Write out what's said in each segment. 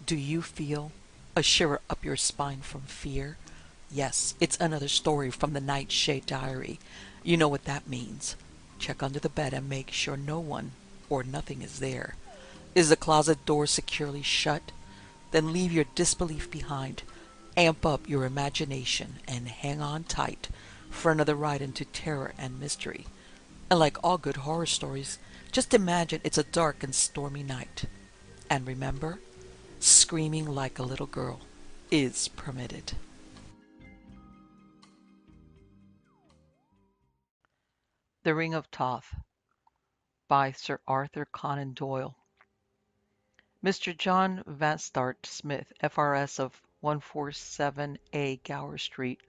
Do you feel a shiver up your spine from fear? Yes, it's another story from the Nightshade diary. You know what that means. Check under the bed and make sure no one or nothing is there. Is the closet door securely shut? Then leave your disbelief behind. Amp up your imagination and hang on tight for another ride into terror and mystery. And like all good horror stories, just imagine it's a dark and stormy night. And remember, screaming like a little girl is permitted. The Ring of Thoth by Sir Arthur Conan Doyle. Mr. John Vanstart Smith, FRS of 147A Gower Street,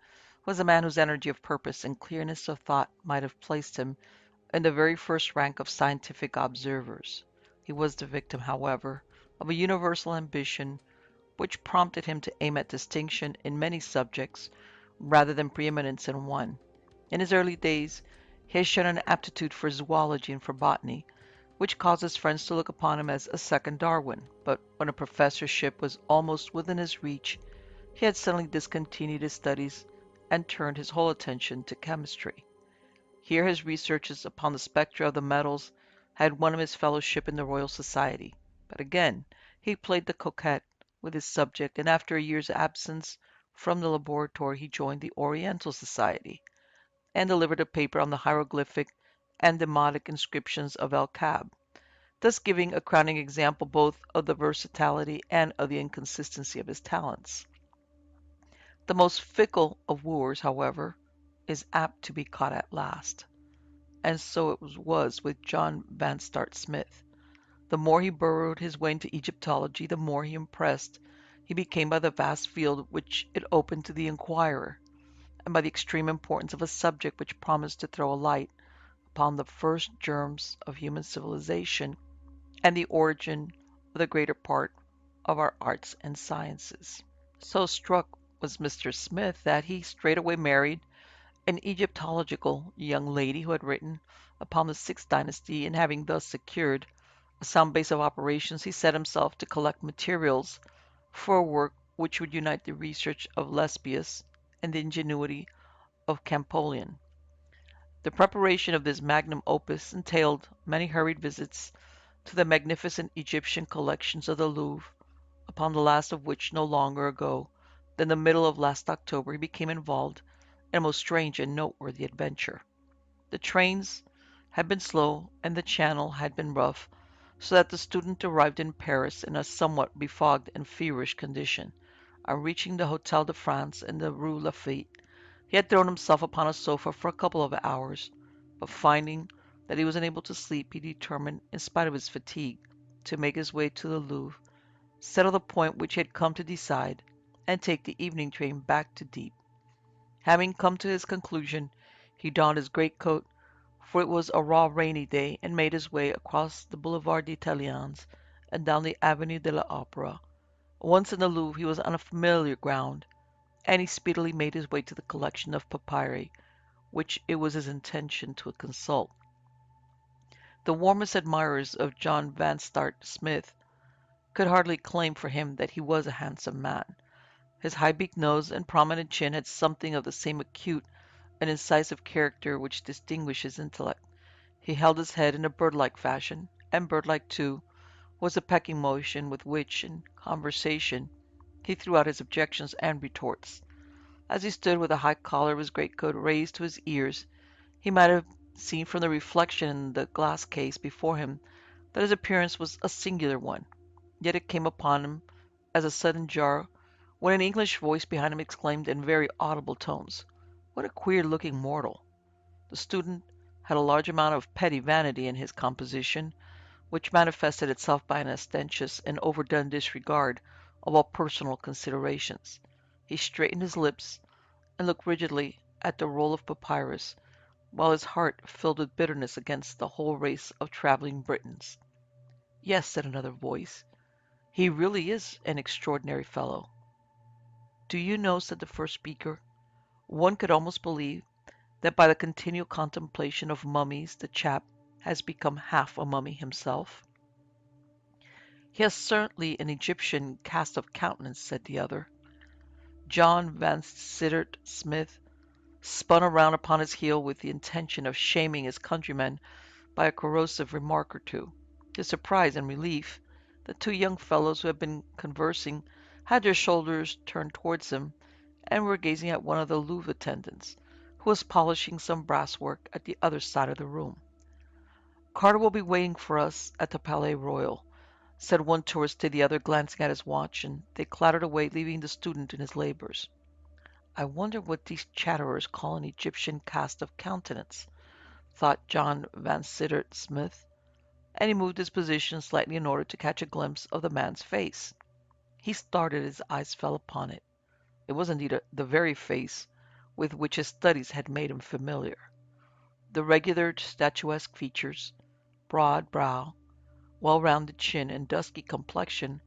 was a man whose energy of purpose and clearness of thought might have placed him in the very first rank of scientific observers. He was the victim, however, of a universal ambition which prompted him to aim at distinction in many subjects rather than preeminence in one. In his early days he had shown an aptitude for zoology and for botany, which caused his friends to look upon him as a second Darwin, but when a professorship was almost within his reach, he had suddenly discontinued his studies and turned his whole attention to chemistry. Here his researches upon the spectra of the metals had won him his fellowship in the Royal Society, but again he played the coquette with his subject, and after a year's absence from the laboratory he joined the Oriental Society, and delivered a paper on the hieroglyphic and demotic inscriptions of El Kab, thus giving a crowning example both of the versatility and of the inconsistency of his talents. The most fickle of wooers, however, is apt to be caught at last, and so it was with John Vanstart Smith. The more he burrowed his way into Egyptology, the more impressed he became by the vast field which it opened to the inquirer, and by the extreme importance of a subject which promised to throw a light upon the first germs of human civilization and the origin of the greater part of our arts and sciences. So struck was Mr. Smith that he straightway married an Egyptological young lady who had written upon the sixth dynasty, and having thus secured a sound base of operations, he set himself to collect materials for a work which would unite the research of Lesbius and the ingenuity of Campollion. The preparation of this magnum opus entailed many hurried visits to the magnificent Egyptian collections of the Louvre, upon the last of which no longer ago than the middle of last October he became involved in a most strange and noteworthy adventure. The trains had been slow and the Channel had been rough, so that the student arrived in Paris in a somewhat befogged and feverish condition. On reaching the Hotel de France in the Rue Lafitte, he had thrown himself upon a sofa for a couple of hours, but finding that he was unable to sleep, he determined, in spite of his fatigue, to make his way to the Louvre, settle the point which he had come to decide, and take the evening train back to Dieppe. Having come to his conclusion, he donned his greatcoat, for it was a raw rainy day, and made his way across the Boulevard des Italiens and down the Avenue de l'Opera. Once in the Louvre he was on a familiar ground, and he speedily made his way to the collection of papyri which it was his intention to consult. The warmest admirers of John Vanstart Smith could hardly claim for him that he was a handsome man. His high-beaked nose and prominent chin had something of the same acute and incisive character which distinguished his intellect. He held his head in a bird-like fashion, and bird-like, too, was the pecking motion with which, in conversation, he threw out his objections and retorts. As he stood with the high collar of his greatcoat raised to his ears, he might have seen from the reflection in the glass case before him that his appearance was a singular one. Yet it came upon him as a sudden jar when an English voice behind him exclaimed in very audible tones, "What a queer-looking mortal!" The student had a large amount of petty vanity in his composition, which manifested itself by an ostentatious and overdone disregard of all personal considerations. He straightened his lips and looked rigidly at the roll of papyrus, while his heart filled with bitterness against the whole race of traveling Britons. "Yes," said another voice, "he really is an extraordinary fellow." "Do you know," said the first speaker, "one could almost believe that by the continual contemplation of mummies the chap has become half a mummy himself." He has certainly an Egyptian cast of countenance, said the other. John Vansittart Smith spun around upon his heel with the intention of shaming his countrymen by a corrosive remark or two. To his surprise and relief, the two young fellows who had been conversing had their shoulders turned towards him and were gazing at one of the Louvre attendants, who was polishing some brasswork at the other side of the room. Carter will be waiting for us at the Palais Royal, said one tourist to the other, glancing at his watch, and they clattered away, leaving the student in his labors. I wonder what these chatterers call an Egyptian cast of countenance, thought John Vansittart Smith, and he moved his position slightly in order to catch a glimpse of the man's face. He started as his eyes fell upon it. It was indeed the very face with which his studies had made him familiar. The regular statuesque features, broad brow, well-rounded chin, and dusky complexion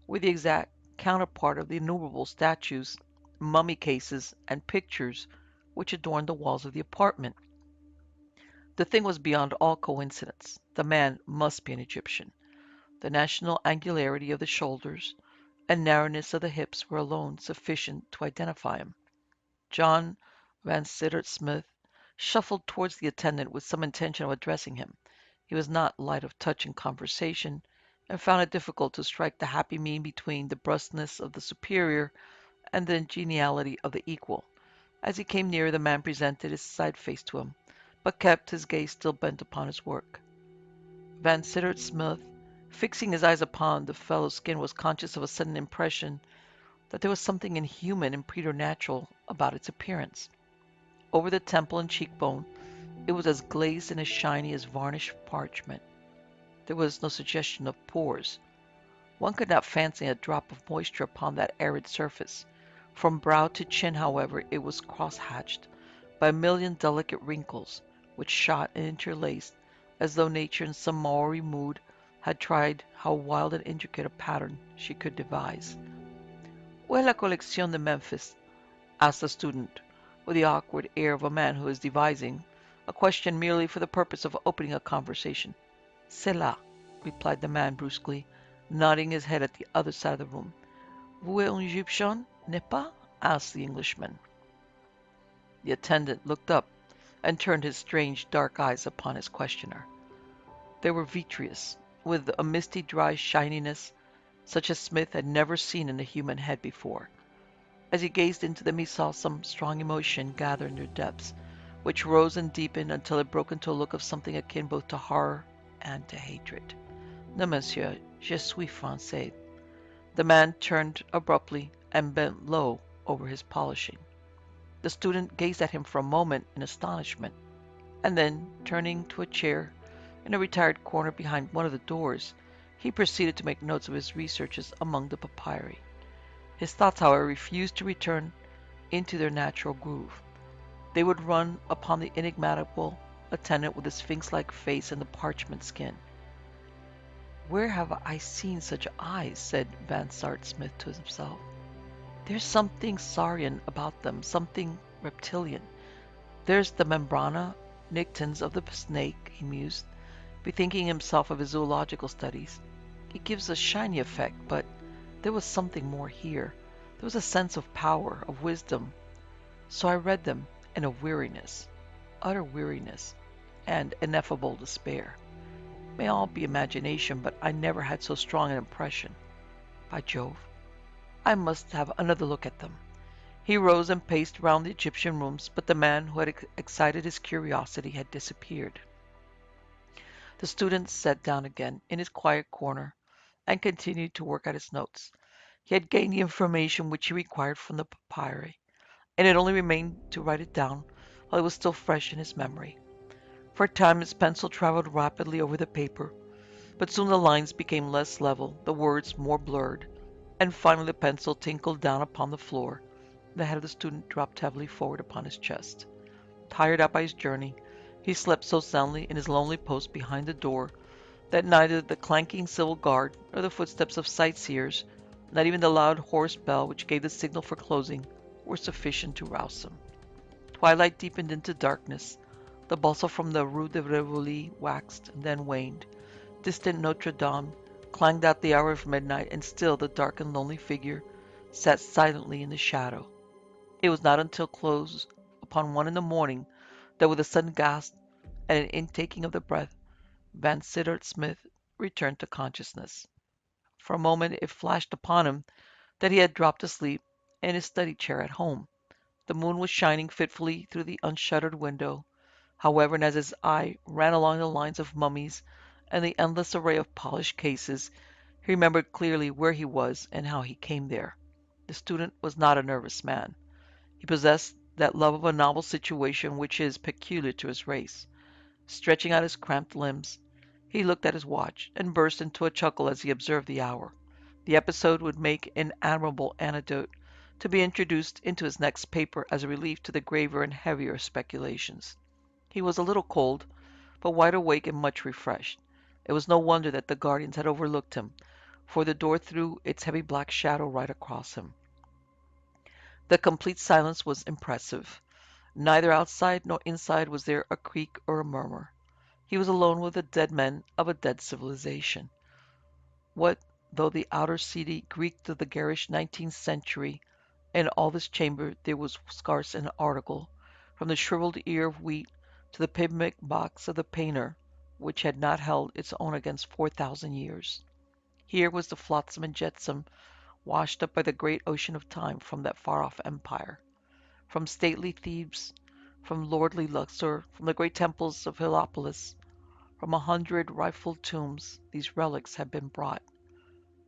were the exact counterpart of the innumerable statues, mummy cases, and pictures which adorned the walls of the apartment. The thing was beyond all coincidence. The man must be an Egyptian. The national angularity of the shoulders and narrowness of the hips were alone sufficient to identify him. John Vansittart Smith shuffled towards the attendant with some intention of addressing him. He was not light of touch in conversation, and found it difficult to strike the happy mean between the brusqueness of the superior and the geniality of the equal. As he came nearer, the man presented his side face to him, but kept his gaze still bent upon his work. Vansittart Smith, fixing his eyes upon the fellow's skin, was conscious of a sudden impression that there was something inhuman and preternatural about its appearance. Over the temple and cheekbone it was as glazed and as shiny as varnished parchment. There was no suggestion of pores. One could not fancy a drop of moisture upon that arid surface. From brow to chin, however, it was cross-hatched by a million delicate wrinkles, which shot and interlaced as though nature in some Maori mood had tried how wild and intricate a pattern she could devise. "Où est la collection de Memphis?" asked the student, with the awkward air of a man who is devising a question merely for the purpose of opening a conversation. "C'est là," replied the man brusquely, nodding his head at the other side of the room. "Vous êtes un Egyptien, n'est pas?" asked the Englishman. The attendant looked up and turned his strange dark eyes upon his questioner. They were vitreous, with a misty dry shininess such as Smith had never seen in a human head before. As he gazed into them he saw some strong emotion gather in their depths, which rose and deepened until it broke into a look of something akin both to horror and to hatred. "Non, monsieur, je suis français." The man turned abruptly and bent low over his polishing. The student gazed at him for a moment in astonishment, and then, turning to a chair in a retired corner behind one of the doors, he proceeded to make notes of his researches among the papyri. His thoughts, however, refused to return into their natural groove. They would run upon the enigmatical attendant with the sphinx-like face and the parchment skin. "Where have I seen such eyes?" said Vansittart Smith to himself. "There's something saurian about them, something reptilian. There's the membrana nictitans of the snake," he mused, bethinking himself of his zoological studies. "It gives a shiny effect, but there was something more here. There was a sense of power, of wisdom. So I read them, and of weariness, utter weariness, and ineffable despair. May all be imagination, but I never had so strong an impression. By Jove, I must have another look at them." He rose and paced round the Egyptian rooms, but the man who had excited his curiosity had disappeared. The student sat down again in his quiet corner and continued to work at his notes. He had gained the information which he required from the papyri, and it only remained to write it down while it was still fresh in his memory. For a time his pencil traveled rapidly over the paper, but soon the lines became less level, the words more blurred, and finally the pencil tinkled down upon the floor. The head of the student dropped heavily forward upon his chest. Tired out by his journey, he slept so soundly in his lonely post behind the door that neither the clanking civil guard nor the footsteps of sightseers, not even the loud hoarse bell which gave the signal for closing, were sufficient to rouse him. Twilight deepened into darkness. The bustle from the Rue de Rivoli waxed and then waned. Distant Notre Dame clanged out the hour of midnight, and still the dark and lonely figure sat silently in the shadow. It was not until close upon 1 in the morning that with a sudden gasp and an intaking of the breath, Van Sittart Smith returned to consciousness. For a moment it flashed upon him that he had dropped asleep in his study chair at home. The moon was shining fitfully through the unshuttered window. However, and as his eye ran along the lines of mummies and the endless array of polished cases, he remembered clearly where he was and how he came there. The student was not a nervous man. He possessed that love of a novel situation which is peculiar to his race. Stretching out his cramped limbs, he looked at his watch and burst into a chuckle as he observed the hour. The episode would make an admirable anecdote to be introduced into his next paper as a relief to the graver and heavier speculations. He was a little cold, but wide awake and much refreshed. It was no wonder that the guardians had overlooked him, for the door threw its heavy black shadow right across him. The complete silence was impressive. Neither outside nor inside was there a creak or a murmur. He was alone with the dead men of a dead civilization. What though the outer city reeked of the garish 19th century, in all this chamber there was scarce an article, from the shriveled ear of wheat to the pigment box of the painter, which had not held its own against 4,000 years. Here was the flotsam and jetsam washed up by the great ocean of time from that far-off empire. From stately Thebes, from lordly Luxor, from the great temples of Heliopolis, from 100 rifled tombs, these relics had been brought.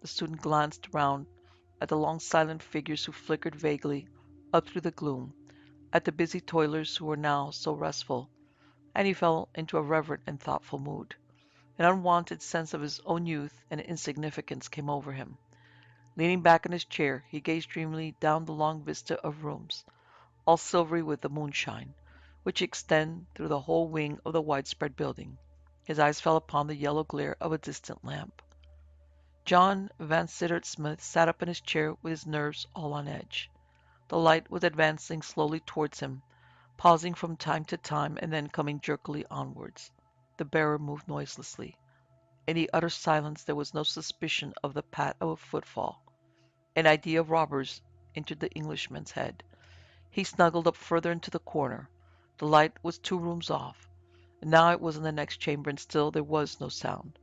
The student glanced round at the long silent figures who flickered vaguely up through the gloom, at the busy toilers who were now so restful, and he fell into a reverent and thoughtful mood. An unwonted sense of his own youth and insignificance came over him. Leaning back in his chair, he gazed dreamily down the long vista of rooms, all silvery with the moonshine, which extend through the whole wing of the widespread building. His eyes fell upon the yellow glare of a distant lamp. John Van Sittart Smith sat up in his chair with his nerves all on edge. The light was advancing slowly towards him, pausing from time to time and then coming jerkily onwards. The bearer moved noiselessly. In the utter silence there was no suspicion of the pat of a footfall. An idea of robbers entered the Englishman's head. He snuggled up further into the corner. The light was 2 rooms off. Now it was in the next chamber, and still there was no sound.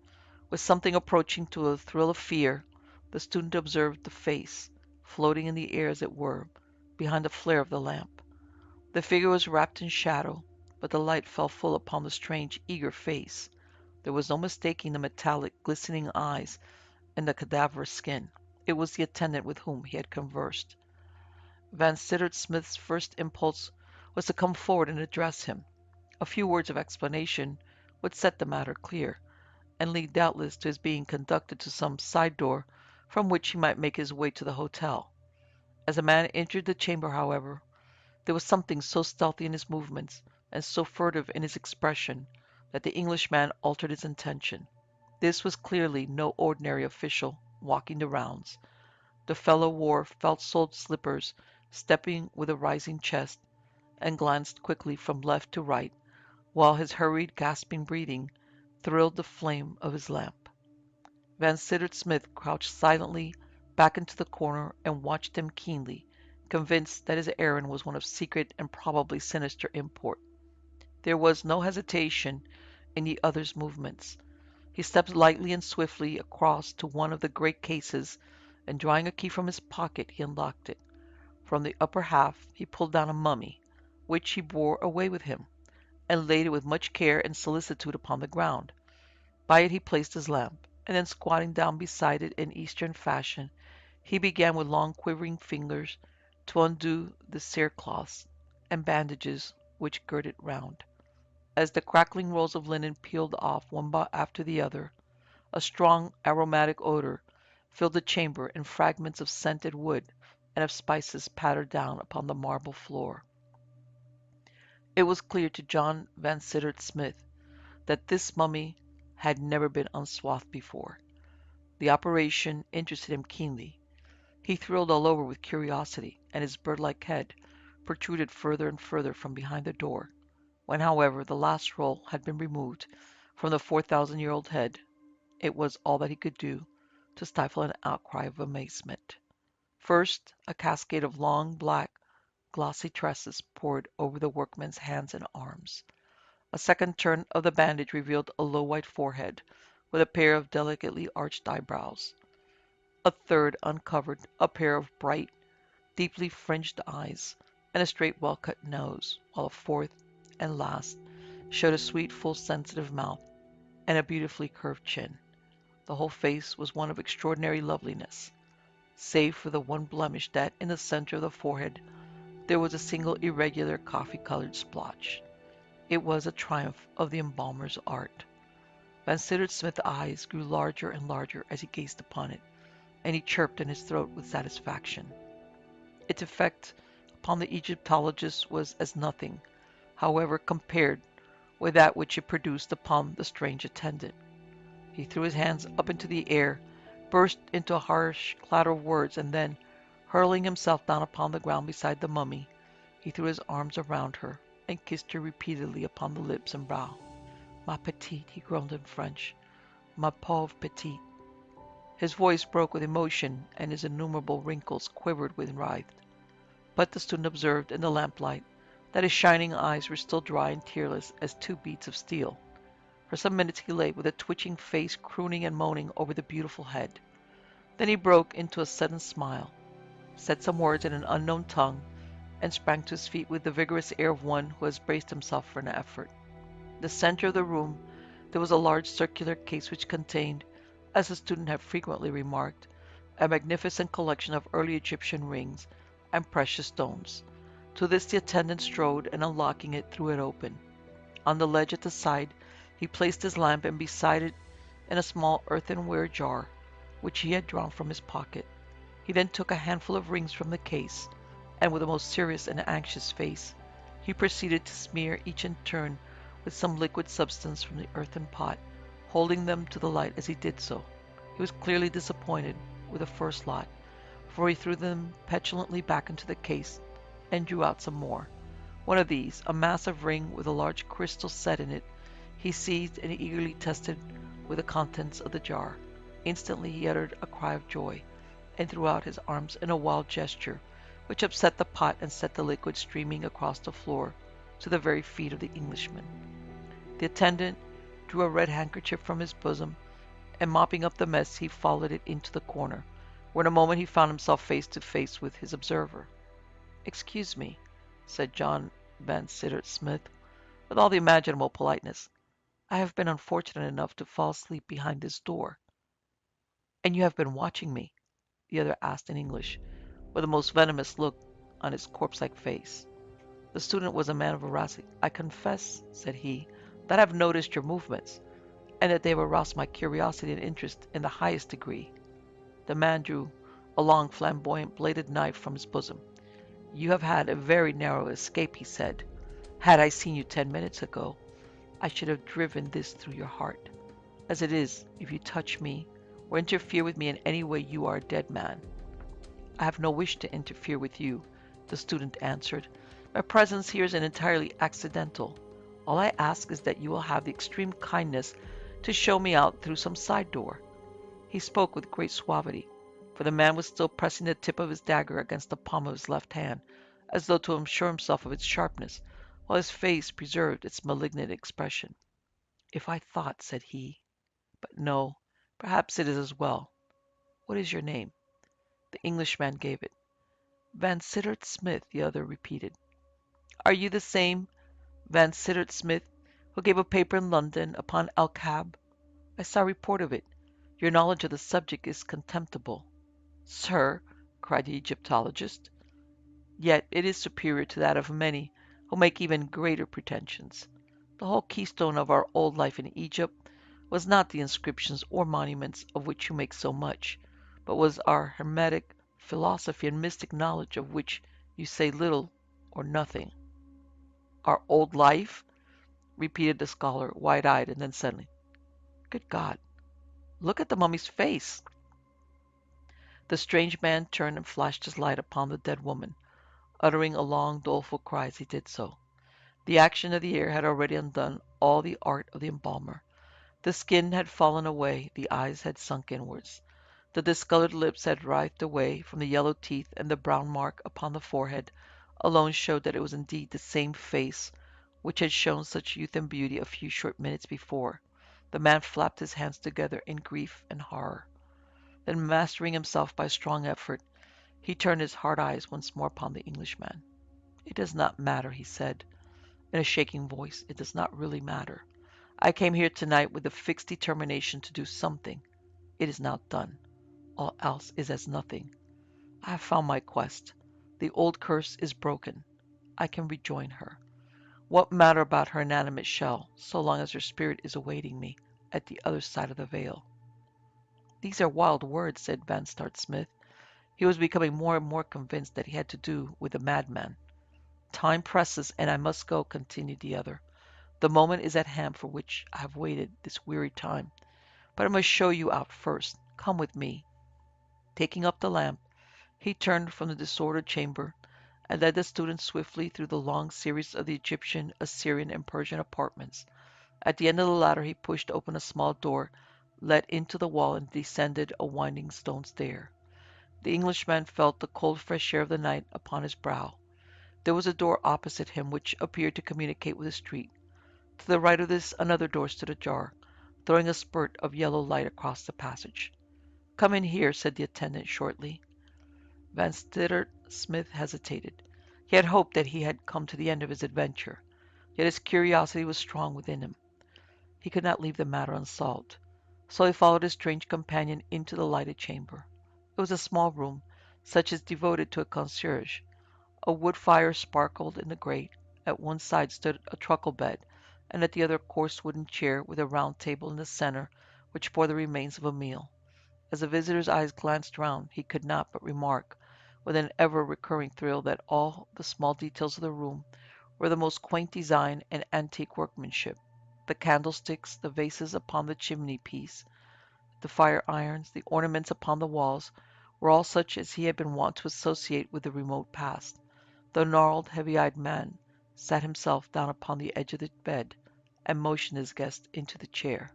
With something approaching to a thrill of fear, the student observed the face, floating in the air as it were, behind the flare of the lamp. The figure was wrapped in shadow, but the light fell full upon the strange, eager face. There was no mistaking the metallic, glistening eyes and the cadaverous skin. It was the attendant with whom he had conversed. Van Sittart Smith's first impulse was to come forward and address him. A few words of explanation would set the matter clear, and lead doubtless to his being conducted to some side door from which he might make his way to the hotel. As a man entered the chamber, however, there was something so stealthy in his movements and so furtive in his expression that the Englishman altered his intention. This was clearly no ordinary official walking the rounds. The fellow wore felt-soled slippers, stepping with a rising chest, and glanced quickly from left to right, while his hurried, gasping breathing thrilled the flame of his lamp. Van Sittart Smith crouched silently back into the corner and watched him keenly, convinced that his errand was one of secret and probably sinister import. There was no hesitation in the other's movements. He stepped lightly and swiftly across to one of the great cases, and drawing a key from his pocket, he unlocked it. From the upper half he pulled down a mummy, which he bore away with him, and laid it with much care and solicitude upon the ground. By it he placed his lamp, and then squatting down beside it in Eastern fashion, he began with long quivering fingers to undo the cerecloths and bandages which girt it round. As the crackling rolls of linen peeled off one after the other, a strong aromatic odor filled the chamber, and fragments of scented wood and of spices pattered down upon the marble floor. It was clear to John Van Sittart Smith that this mummy had never been unswathed before. The operation interested him keenly. He thrilled all over with curiosity, and his bird-like head protruded further and further from behind the door. When, however, the last roll had been removed from the 4,000-year-old head, It was all that he could do to stifle an outcry of amazement. First, a cascade of long, black, glossy tresses poured over the workman's hands and arms. A second turn of the bandage revealed a low white forehead with a pair of delicately arched eyebrows. A third uncovered a pair of bright, deeply fringed eyes and a straight, well-cut nose, while a fourth and last showed a sweet, full, sensitive mouth and a beautifully curved chin. The whole face was one of extraordinary loveliness, save for the one blemish that in the center of the forehead there was a single irregular coffee-colored splotch. It was a triumph of the embalmer's art. Van Smith's eyes grew larger and larger as he gazed upon it, and he chirped in his throat with satisfaction. Its effect upon the Egyptologist was as nothing, however, compared with that which it produced upon the strange attendant. He threw his hands up into the air, burst into a harsh clatter of words, and then, hurling himself down upon the ground beside the mummy, he threw his arms around her and kissed her repeatedly upon the lips and brow. "Ma petite," he groaned in French. "Ma pauvre petite." His voice broke with emotion, and his innumerable wrinkles quivered and writhed. But the student observed in the lamplight that his shining eyes were still dry and tearless as two beads of steel. For some minutes he lay with a twitching face crooning and moaning over the beautiful head. Then he broke into a sudden smile, said some words in an unknown tongue, and sprang to his feet with the vigorous air of one who has braced himself for an effort. In the center of the room there was a large circular case which contained, as the student had frequently remarked, a magnificent collection of early Egyptian rings and precious stones. To this the attendant strode, and unlocking it, threw it open. On the ledge at the side he placed his lamp, and beside it in a small earthenware jar, which he had drawn from his pocket. He then took a handful of rings from the case, and with a most serious and anxious face, he proceeded to smear each in turn with some liquid substance from the earthen pot, holding them to the light as he did so. He was clearly disappointed with the first lot, for he threw them petulantly back into the case and drew out some more. One of these, a massive ring with a large crystal set in it, he seized and eagerly tested with the contents of the jar. Instantly he uttered a cry of joy, and threw out his arms in a wild gesture, which upset the pot and set the liquid streaming across the floor to the very feet of the Englishman. The attendant drew a red handkerchief from his bosom, and mopping up the mess, he followed it into the corner, where in a moment he found himself face to face with his observer. "Excuse me," said John Van Smith, with all the imaginable politeness. "I have been unfortunate enough to fall asleep behind this door." "And you have been watching me?" the other asked in English, with a most venomous look on his corpse-like face. The student was a man of veracity. "I confess," said he, "that I have noticed your movements, and that they have aroused my curiosity and interest in the highest degree." The man drew a long flamboyant bladed knife from his bosom. "You have had a very narrow escape," he said. "Had I seen you 10 minutes ago, I should have driven this through your heart. As it is, if you touch me, or interfere with me in any way, you are a dead man." "I have no wish to interfere with you," the student answered. "My presence here is an entirely accidental. All I ask is that you will have the extreme kindness to show me out through some side door." He spoke with great suavity, for the man was still pressing the tip of his dagger against the palm of his left hand, as though to assure himself of its sharpness, while his face preserved its malignant expression. "If I thought," said he, "but no, perhaps it is as well. What is your name?" The Englishman gave it. "Van Smith," the other repeated. "Are you the same Van Smith who gave a paper in London upon Al-Kab? I saw a report of it. Your knowledge of the subject is contemptible." "Sir!" cried the Egyptologist. "Yet it is superior to that of many who make even greater pretensions. The whole keystone of our old life in Egypt was not the inscriptions or monuments of which you make so much, but was our Hermetic philosophy and mystic knowledge of which you say little or nothing." "Our old life?" repeated the scholar, wide-eyed, and then suddenly, "Good God! Look at the mummy's face!" The strange man turned and flashed his light upon the dead woman, uttering a long, doleful cry as he did so. The action of the air had already undone all the art of the embalmer. The skin had fallen away, the eyes had sunk inwards. The discolored lips had writhed away from the yellow teeth, and the brown mark upon the forehead alone showed that it was indeed the same face which had shown such youth and beauty a few short minutes before. The man flapped his hands together in grief and horror. Then, mastering himself by a strong effort, he turned his hard eyes once more upon the Englishman. "It does not matter," he said, in a shaking voice. "It does not really matter. I came here tonight with the fixed determination to do something. It is now done. All else is as nothing. I have found my quest. The old curse is broken. I can rejoin her. What matter about her inanimate shell, so long as her spirit is awaiting me at the other side of the veil?" "These are wild words," said Vanstart Smith. He was becoming more and more convinced that he had to do with a madman. "Time presses, and I must go," continued the other. "The moment is at hand for which I have waited this weary time. But I must show you out first. Come with me." Taking up the lamp, he turned from the disordered chamber, and led the student swiftly through the long series of the Egyptian, Assyrian, and Persian apartments. At the end of the latter he pushed open a small door let into the wall and descended a winding stone stair. The Englishman felt the cold fresh air of the night upon his brow. There was a door opposite him which appeared to communicate with the street. To the right of this another door stood ajar, throwing a spurt of yellow light across the passage. "Come in here," said the attendant shortly. Vansittart Smith hesitated. He had hoped that he had come to the end of his adventure, yet his curiosity was strong within him. He could not leave the matter unsolved. So he followed his strange companion into the lighted chamber. It was a small room, such as devoted to a concierge. A wood fire sparkled in the grate. At one side stood a truckle bed, and at the other a coarse wooden chair with a round table in the center which bore the remains of a meal. As the visitor's eyes glanced round, he could not but remark, with an ever-recurring thrill, that all the small details of the room were the most quaint design and antique workmanship. The candlesticks, the vases upon the chimney-piece, the fire-irons, the ornaments upon the walls, were all such as he had been wont to associate with the remote past. The gnarled, heavy-eyed man sat himself down upon the edge of the bed, and motioned his guest into the chair.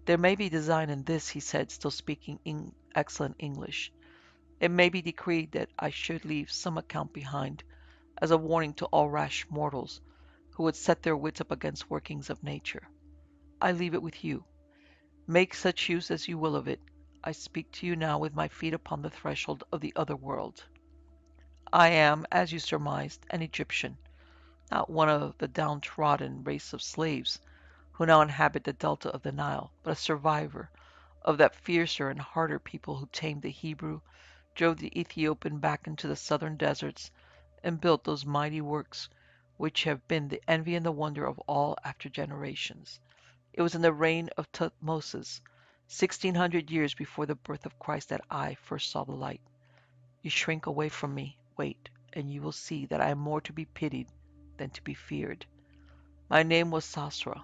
"There may be design in this," he said, still speaking in excellent English. "It may be decreed that I should leave some account behind, as a warning to all rash mortals who would set their wits up against workings of nature. I leave it with you. Make such use as you will of it. I speak to you now with my feet upon the threshold of the other world. I am, as you surmised, an Egyptian, not one of the downtrodden race of slaves who now inhabit the delta of the Nile, but a survivor of that fiercer and harder people who tamed the Hebrew, drove the Ethiopian back into the southern deserts, and built those mighty works which have been the envy and the wonder of all after generations. It was in the reign of Thutmosis, 1600 years before the birth of Christ, that I first saw the light. You shrink away from me. Wait, and you will see that I am more to be pitied than to be feared. My name was Sasra.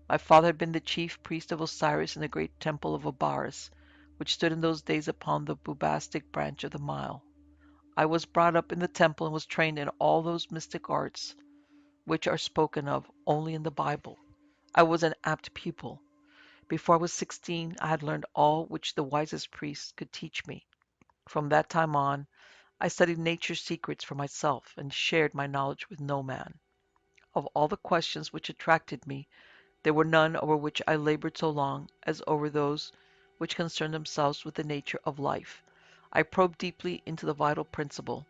My father had been the chief priest of Osiris in the great temple of Obaris, which stood in those days upon the Bubastic branch of the Nile. I was brought up in the temple and was trained in all those mystic arts which are spoken of only in the Bible. I was an apt pupil. Before I was 16, I had learned all which the wisest priests could teach me. From that time on, I studied nature's secrets for myself and shared my knowledge with no man. Of all the questions which attracted me, there were none over which I labored so long as over those which concerned themselves with the nature of life. I probed deeply into the vital principle.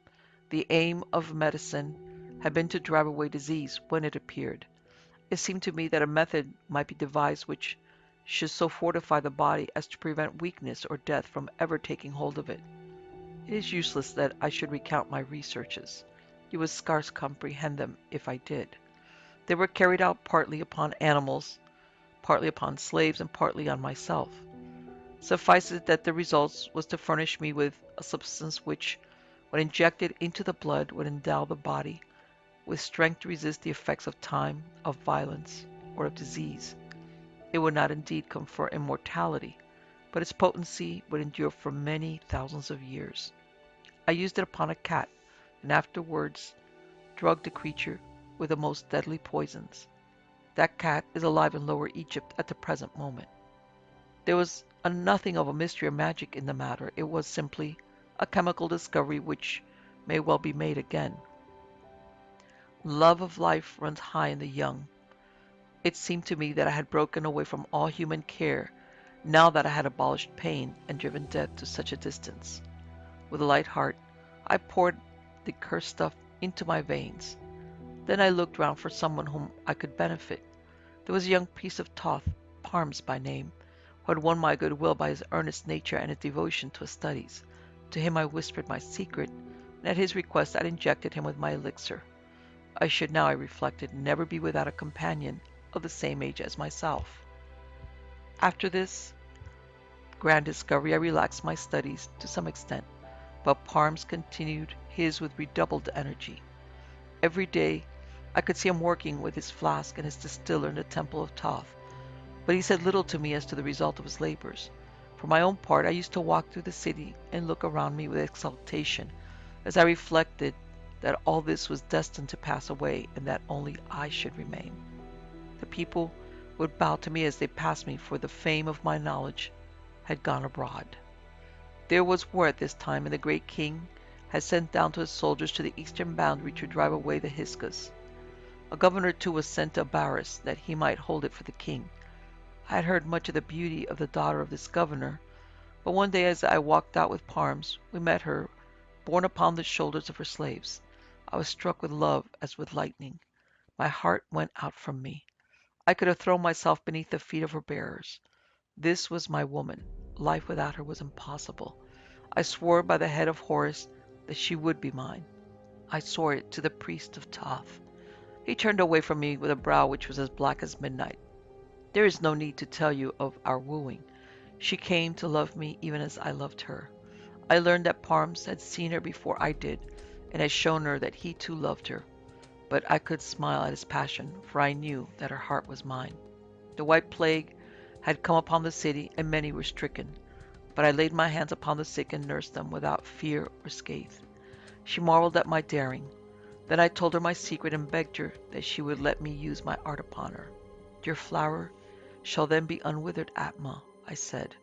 The aim of medicine had been to drive away disease when it appeared. It seemed to me that a method might be devised which should so fortify the body as to prevent weakness or death from ever taking hold of it. It is useless that I should recount my researches. You would scarce comprehend them if I did. They were carried out partly upon animals, partly upon slaves, and partly on myself. Suffice it that the result was to furnish me with a substance which, when injected into the blood, would endow the body with strength to resist the effects of time, of violence, or of disease. It would not indeed confer immortality, but its potency would endure for many thousands of years. I used it upon a cat, and afterwards drugged the creature with the most deadly poisons. That cat is alive in Lower Egypt at the present moment. There was nothing of a mystery or magic in the matter. It was simply a chemical discovery which may well be made again. Love of life runs high in the young. It seemed to me that I had broken away from all human care now that I had abolished pain and driven death to such a distance. With a light heart, I poured the cursed stuff into my veins. Then I looked round for someone whom I could benefit. There was a young priest of Thoth, Parms by name, who had won my good will by his earnest nature and his devotion to his studies. To him I whispered my secret, and at his request I injected him with my elixir. I should now, I reflected, never be without a companion of the same age as myself. After this grand discovery I relaxed my studies to some extent, but Parms continued his with redoubled energy. Every day I could see him working with his flask and his distiller in the temple of Thoth, but he said little to me as to the result of his labors. For my own part, I used to walk through the city and look around me with exultation as I reflected that all this was destined to pass away and that only I should remain. The people would bow to me as they passed me, for the fame of my knowledge had gone abroad. There was war at this time, and the great king had sent down to his soldiers to the eastern boundary to drive away the Hyksos. A governor too was sent to Baris, that he might hold it for the king. I had heard much of the beauty of the daughter of this governor, but one day as I walked out with Parms, we met her, borne upon the shoulders of her slaves. I was struck with love as with lightning. My heart went out from me. I could have thrown myself beneath the feet of her bearers. This was my woman. Life without her was impossible. I swore by the head of Horus that she would be mine. I swore it to the priest of Thoth. He turned away from me with a brow which was as black as midnight. There is no need to tell you of our wooing. She came to love me even as I loved her. I learned that Parms had seen her before I did, and had shown her that he too loved her. But I could smile at his passion, for I knew that her heart was mine. The white plague had come upon the city, and many were stricken. But I laid my hands upon the sick and nursed them without fear or scathe. She marveled at my daring. Then I told her my secret and begged her that she would let me use my art upon her. Your flower shall then be unwithered, Atma, I said.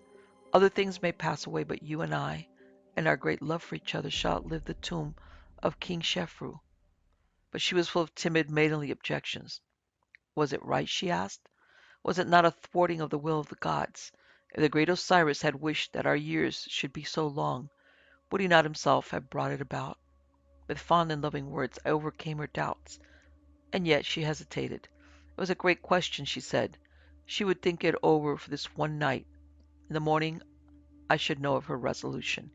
Other things may pass away, but you and our great love for each other shall outlive the tomb of King Shefru. But she was full of timid, maidenly objections. Was it right, she asked? Was it not a thwarting of the will of the gods? If the great Osiris had wished that our years should be so long, would he not himself have brought it about? With fond and loving words I overcame her doubts, and yet she hesitated. It was a great question, she said. She would think it over for this one night. In the morning I should know of her resolution.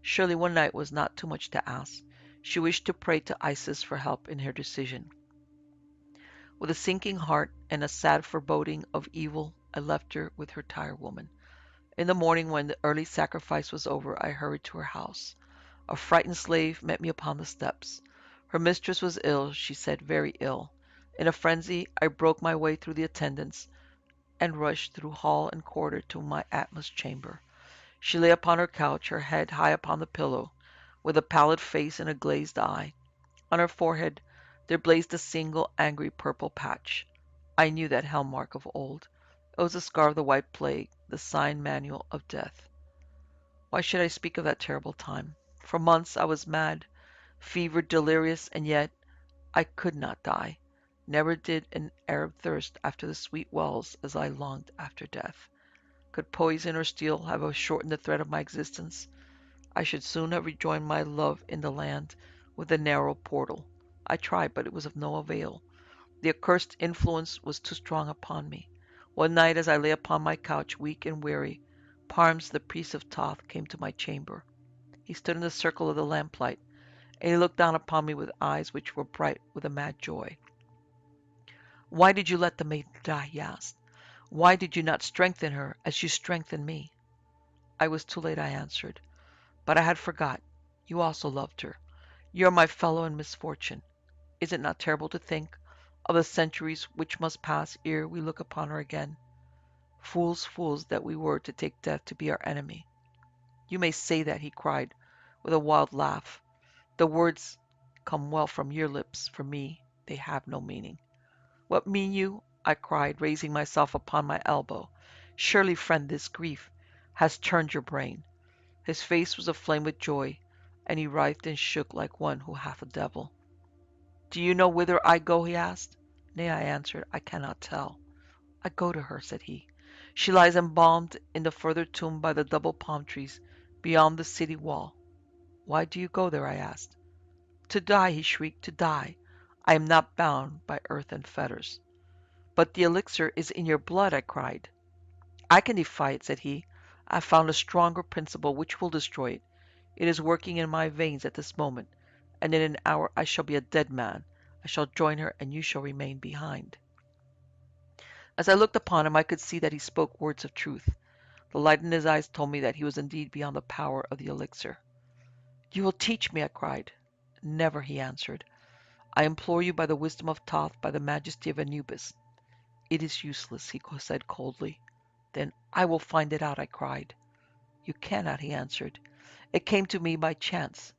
Surely one night was not too much to ask. She wished to pray to Isis for help in her decision. With a sinking heart and a sad foreboding of evil, I left her with her tirewoman. In the morning, when the early sacrifice was over, I hurried to her house. A frightened slave met me upon the steps. Her mistress was ill, she said, very ill. In a frenzy, I broke my way through the attendants and rushed through hall and corridor to my Atma's chamber. She lay upon her couch, her head high upon the pillow, with a pallid face and a glazed eye. On her forehead there blazed a single angry purple patch. I knew that hell mark of old. It was the scar of the white plague, the sign manual of death. Why should I speak of that terrible time? For months I was mad, fevered, delirious, and yet I could not die. Never did an Arab thirst after the sweet wells as I longed after death. Could poison or steel have shortened the thread of my existence, I should soon have rejoined my love in the land with the narrow portal. I tried, but it was of no avail. The accursed influence was too strong upon me. One night, as I lay upon my couch, weak and weary, Parms, the priest of Thoth, came to my chamber. He stood in the circle of the lamplight, and he looked down upon me with eyes which were bright with a mad joy. "Why did you let the maiden die?" he asked. "Why did you not strengthen her as you strengthened me?" "I was too late," I answered. "But I had forgot. You also loved her. You are my fellow in misfortune. Is it not terrible to think of the centuries which must pass ere we look upon her again? Fools, fools that we were to take death to be our enemy." "You may say that," he cried, with a wild laugh. "The words come well from your lips. For me they have no meaning." "What mean you?" I cried, raising myself upon my elbow. Surely, friend, this grief has turned your brain. His face was aflame with joy, and he writhed and shook like one who hath a devil. Do you know whither I go? He asked. Nay, I answered, I cannot tell. I go to her, said he. She lies embalmed in the further tomb by the double palm trees beyond the city wall. Why do you go there? I asked. To die, he shrieked, to die. I am not bound by earth and fetters. But the elixir is in your blood, I cried. I can defy it, said he. I have found a stronger principle which will destroy it. It is working in my veins at this moment, and in an hour I shall be a dead man. I shall join her, and you shall remain behind. As I looked upon him, I could see that he spoke words of truth. The light in his eyes told me that he was indeed beyond the power of the elixir. You will teach me, I cried. Never, he answered. I implore you by the wisdom of Thoth, by the majesty of Anubis. It is useless, he said coldly. Then I will find it out, I cried. You cannot, he answered. It came to me by chance.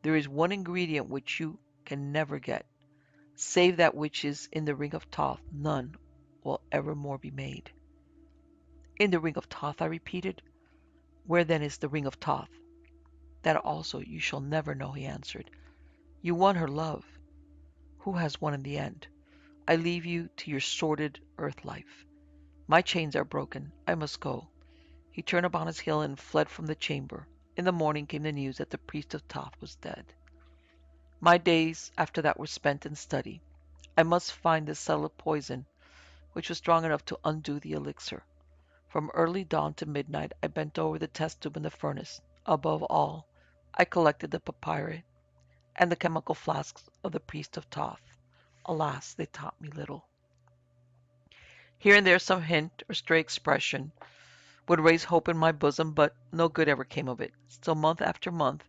There is one ingredient which you can never get. Save that which is in the ring of Thoth, none will ever more be made. In the ring of Thoth, I repeated. Where then is the ring of Thoth? That also you shall never know, he answered. You won her love. Who has won in the end? I leave you to your sordid earth life. My chains are broken. I must go. He turned upon his heel and fled from the chamber. In the morning came the news that the priest of Thoth was dead. My days after that were spent in study. I must find the subtle poison which was strong enough to undo the elixir. From early dawn to midnight I bent over the test tube in the furnace. Above all, I collected the papyri and the chemical flasks of the priest of Thoth. Alas, they taught me little. Here and there some hint or stray expression would raise hope in my bosom, but no good ever came of it. Still month after month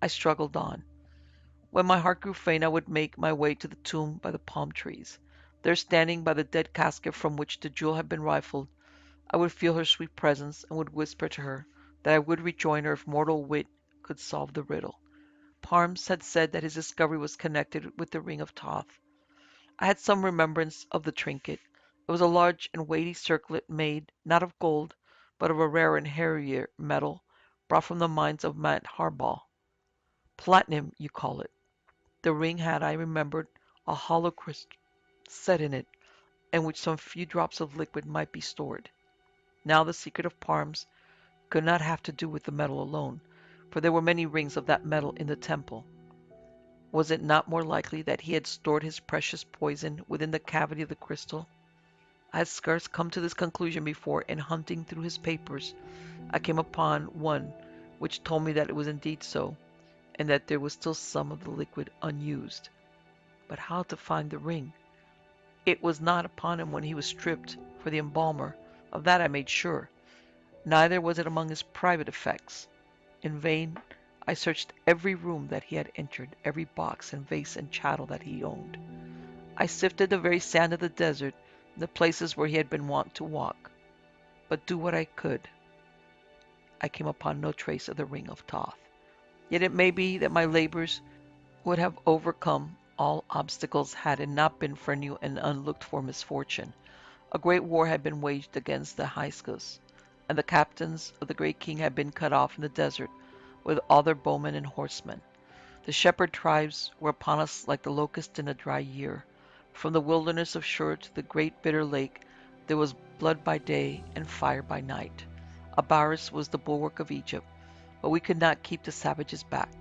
I struggled on. When my heart grew faint I would make my way to the tomb by the palm trees. There, standing by the dead casket from which the jewel had been rifled, I would feel her sweet presence, and would whisper to her that I would rejoin her if mortal wit could solve the riddle. Parmes had said that his discovery was connected with the ring of Thoth. I had some remembrance of the trinket. It was a large and weighty circlet made, not of gold, but of a rare and heavier metal, brought from the mines of Mount Harbal. Platinum, you call it. The ring had, I remembered, a hollow crystal set in it, in which some few drops of liquid might be stored. Now the secret of Parmes could not have to do with the metal alone, for there were many rings of that metal in the temple. Was it not more likely that he had stored his precious poison within the cavity of the crystal? I had scarce come to this conclusion before, in hunting through his papers, I came upon one which told me that it was indeed so, and that there was still some of the liquid unused. But how to find the ring? It was not upon him when he was stripped for the embalmer. Of that I made sure. Neither was it among his private effects. In vain I searched every room that he had entered, every box and vase and chattel that he owned. I sifted the very sand of the desert, the places where he had been wont to walk. But do what I could, I came upon no trace of the ring of Thoth. Yet it may be that my labors would have overcome all obstacles had it not been for a new and unlooked for misfortune. A great war had been waged against the Hyksos, and the captains of the great king had been cut off in the desert with all their bowmen and horsemen. The shepherd tribes were upon us like the locust in a dry year. From the wilderness of Shur to the great bitter lake there was blood by day and fire by night. Abaris was the bulwark of Egypt, but we could not keep the savages back.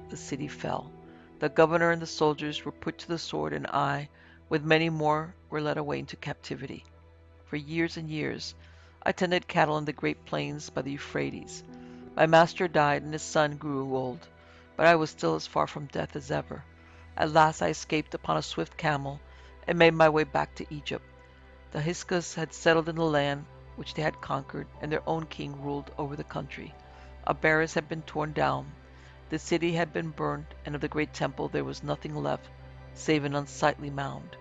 The city fell. The governor and the soldiers were put to the sword, and I, with many more, were led away into captivity. For years and years I tended cattle in the great plains by the Euphrates. My master died, and his son grew old, but I was still as far from death as ever. At last I escaped upon a swift camel, and made my way back to Egypt. The Hyksos had settled in the land which they had conquered, and their own king ruled over the country. Abaris had been torn down, the city had been burned, and of the great temple there was nothing left save an unsightly mound.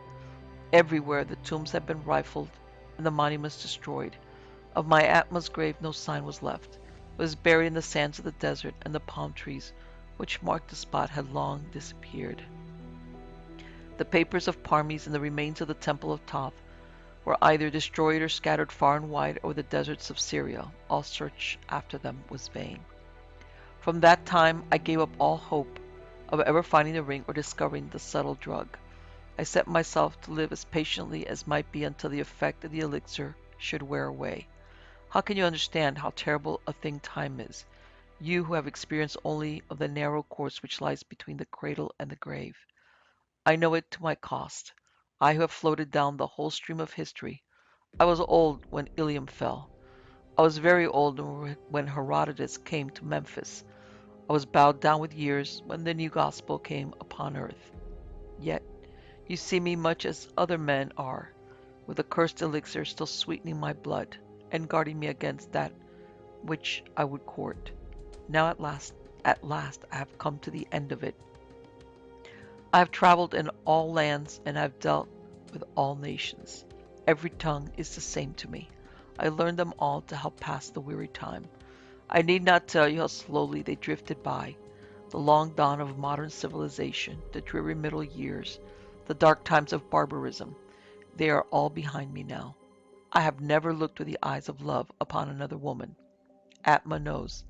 Everywhere the tombs had been rifled and the monuments destroyed. Of my Atma's grave no sign was left. It was buried in the sands of the desert, and the palm trees which marked the spot had long disappeared. The papers of Parmes and the remains of the temple of Thoth were either destroyed or scattered far and wide over the deserts of Syria. All search after them was vain. From that time I gave up all hope of ever finding the ring or discovering the subtle drug. I set myself to live as patiently as might be until the effect of the elixir should wear away. How can you understand how terrible a thing time is, you who have experience only of the narrow course which lies between the cradle and the grave? I know it to my cost. I who have floated down the whole stream of history. I was old when Ilium fell. I was very old when Herodotus came to Memphis. I was bowed down with years when the new gospel came upon earth. Yet you see me much as other men are, with the cursed elixir still sweetening my blood, and guarding me against that which I would court. Now at last I have come to the end of it. I have traveled in all lands and have dealt with all nations. Every tongue is the same to me. I learned them all to help pass the weary time. I need not tell you how slowly they drifted by. The long dawn of modern civilization, the dreary middle years, the dark times of barbarism, they are all behind me now. I have never looked with the eyes of love upon another woman. Atma knows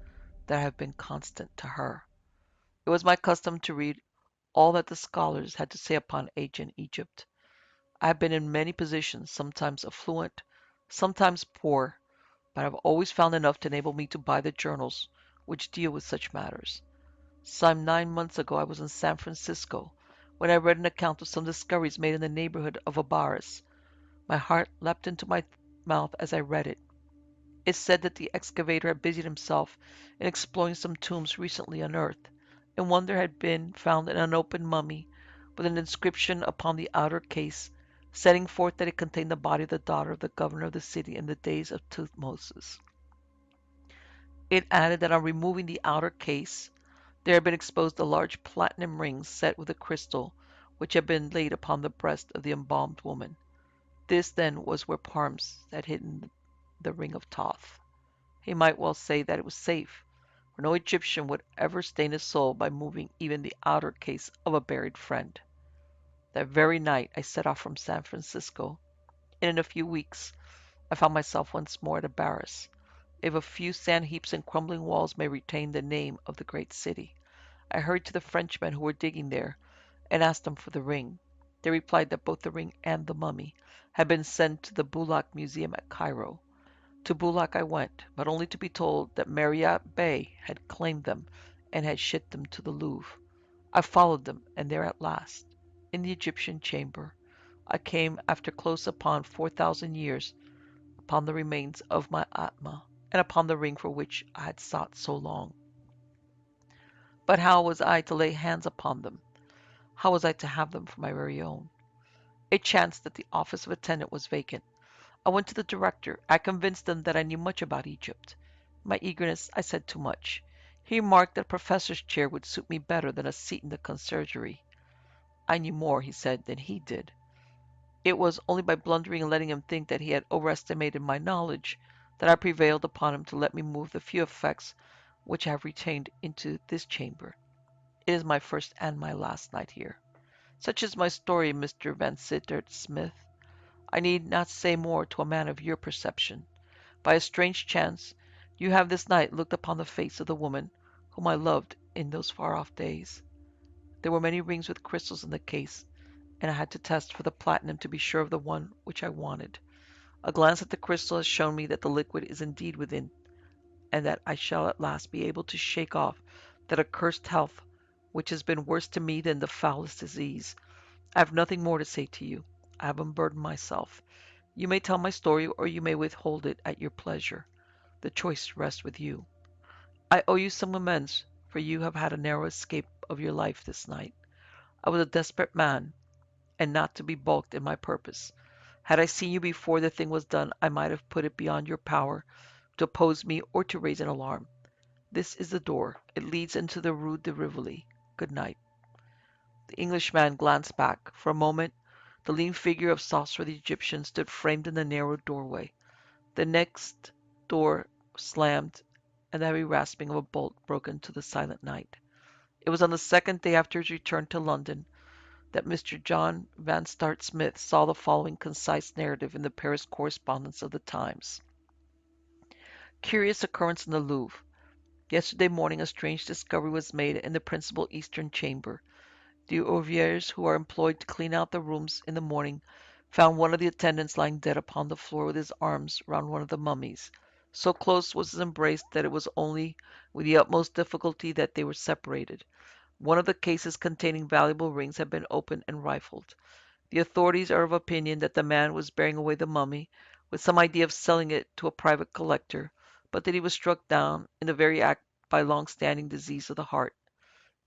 that I have been constant to her. It was my custom to read all that the scholars had to say upon ancient Egypt. I have been in many positions, sometimes affluent, sometimes poor, but I have always found enough to enable me to buy the journals which deal with such matters. Some 9 months ago I was in San Francisco, when I read an account of some discoveries made in the neighborhood of Abaris. My heart leapt into my mouth as I read it. It said that the excavator had busied himself in exploring some tombs recently unearthed. In one there had been found an unopened mummy with an inscription upon the outer case, setting forth that it contained the body of the daughter of the governor of the city in the days of Tutmosis. It added that on removing the outer case, there had been exposed a large platinum ring set with a crystal, which had been laid upon the breast of the embalmed woman. This, then, was where Parmes had hidden the ring of Thoth. He might well say that it was safe, for no Egyptian would ever stain his soul by moving even the outer case of a buried friend. That very night I set off from San Francisco, and in a few weeks I found myself once more at Abaris. If a few sand heaps and crumbling walls may retain the name of the great city, I hurried to the Frenchmen who were digging there, and asked them for the ring. They replied that both the ring and the mummy had been sent to the Bulak Museum at Cairo. To Bulak I went, but only to be told that Mariat Bey had claimed them and had shipped them to the Louvre. I followed them, and there at last, in the Egyptian chamber, I came after close upon 4,000 years upon the remains of my Atma, and upon the ring for which I had sought so long. But how was I to lay hands upon them? How was I to have them for my very own? It chanced that the office of attendant was vacant. I went to the director. I convinced him that I knew much about Egypt. In my eagerness, I said too much. He remarked that a professor's chair would suit me better than a seat in the conciergerie. I knew more, he said, than he did. It was only by blundering and letting him think that he had overestimated my knowledge that I prevailed upon him to let me move the few effects which I have retained into this chamber. It is my first and my last night here. Such is my story, Mr. Van Sittert Smith. I need not say more to a man of your perception. By a strange chance, you have this night looked upon the face of the woman whom I loved in those far-off days. There were many rings with crystals in the case, and I had to test for the platinum to be sure of the one which I wanted. A glance at the crystal has shown me that the liquid is indeed within, and that I shall at last be able to shake off that accursed health which has been worse to me than the foulest disease. I have nothing more to say to you. I have unburdened myself. You may tell my story, or you may withhold it at your pleasure. The choice rests with you. I owe you some amends, for you have had a narrow escape of your life this night. I was a desperate man, and not to be balked in my purpose. Had I seen you before the thing was done, I might have put it beyond your power to oppose me or to raise an alarm. This is the door. It leads into the Rue de Rivoli. Good night. The Englishman glanced back. For a moment, the lean figure of Saucer the Egyptian stood framed in the narrow doorway. The next door slammed, and the heavy rasping of a bolt broke into the silent night. It was on the second day after his return to London that Mr. John Vanstart Smith saw the following concise narrative in the Paris correspondence of the Times. Curious occurrence in the Louvre. Yesterday morning a strange discovery was made in the principal eastern chamber. The ouvriers who are employed to clean out the rooms in the morning found one of the attendants lying dead upon the floor with his arms round one of the mummies. So close was his embrace that it was only with the utmost difficulty that they were separated. One of the cases containing valuable rings had been opened and rifled. The authorities are of opinion that the man was bearing away the mummy, with some idea of selling it to a private collector, but that he was struck down in the very act by long-standing disease of the heart.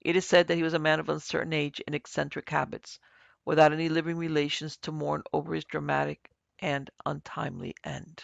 It is said that he was a man of uncertain age and eccentric habits, without any living relations to mourn over his dramatic and untimely end.